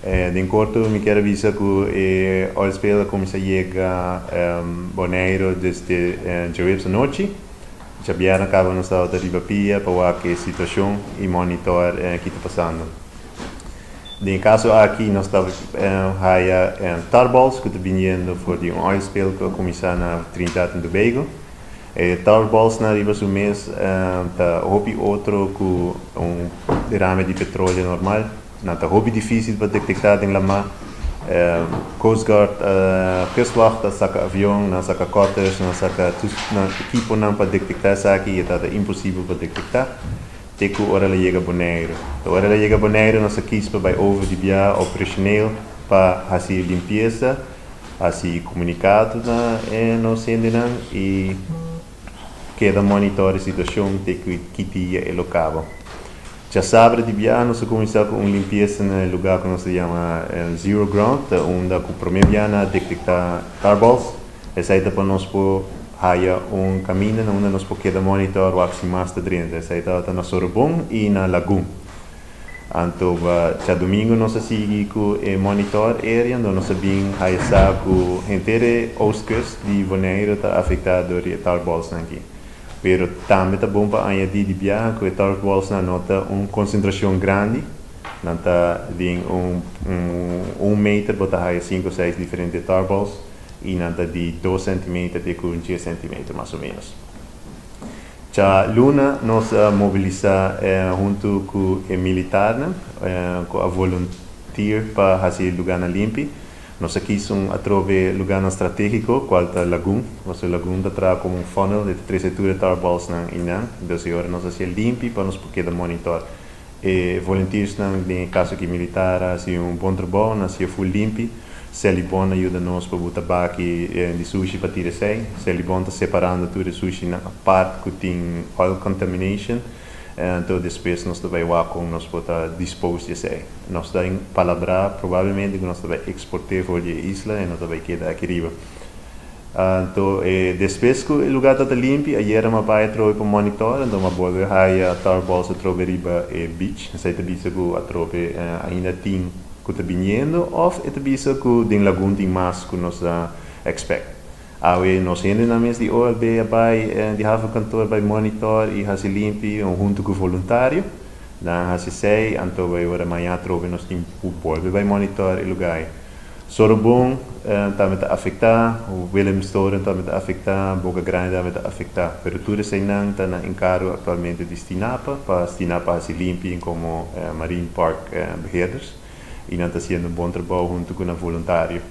De corto, me quero avisar que a espera começa a chegar Bonaire desde Jerusalém noite. Já vieram acaba no estado de Ribapia para ver que situação e monitor que está passando. De caso aqui nós estamos Tarballs que está vindo por de oilspill que começa na Trinidad e Tobago. Tarballs na riba do mês está hobby outro com derrame de petróleo normal. Está hobby difícil para detectar em lama. Coast Guard, kustwacht, saca avião, não saca cutters, não saca equipo não para detectar isso aqui, é impossível para detectar. Tem que hora ele chega Bonaire. A hora ele chega Bonaire, nós aqui para over de via operacional para fazer limpeza, fazer comunicado no centro e cada monitor a situação tem que ter o local. Já sabe de via nós começamos com limpeza no lugar que nós chama Zero Ground, onde o primeiro dia na detectar tarballs, essa é para nós há caminho onde nós podemos monitor o mais de dentro, essa é na Sorobong e na Lagoon. Então, já domingo nós seguimos com o monitor area, onde nós sabemos que a inteira Oostcoast de Bonaire está afetada por tarballs aqui. Pero também é bom para añadir de viagem que tarballs nota uma concentração grande, nota de meter para 5 ou 6 diferentes tarballs e nota de 2 cm até 10 cm mais ou menos. Já luna nós mobilizamos junto com o militar, com a volunteer para fazer lugar na limpe. Nós aqui somos a trove lugar estratégico, qual é a Lagoon. Nossa Lagoon está como funnel de 3 setores tarballs na Inan. 12 horas nós fazemos limpe para nós poder monitor. E volunteers no caso aqui militar, fazem bom trabalho, nós full limpe. Se ele bom ajuda nós para botar baki de sushi para tirar sei. Se ele bom está separando tudo sushi na parte que tem oil contamination. Então depois nós também vamos nós botar dispor de sei. Nós também palavra provavelmente que nós também exportar para a isla e nós também queda aqui riba. Então depois que o lugar está limpo, aí era uma baia trove para monitor, então uma boa a tarballs a trove riba e beach, sei também que a trove ainda tem que está vindo, ou é também que den lagoon tem mais que nós expect. Awe nós ainda na mesa de OLB de havenkantoor bij monitor e hasi limpi junto com voluntário. Dan hasi sei então vai ora amanhã trove nós tem volve bij monitor e lugar. Sorobong também está afetar, o Willemstoren também está afetar, Boca Grande também está afetar. Pero tudo sei não está na encaro atualmente de Stinapa para Stinapa hasi limpi como Marine Park beheerders e não está sendo bom trabalho junto com o voluntário.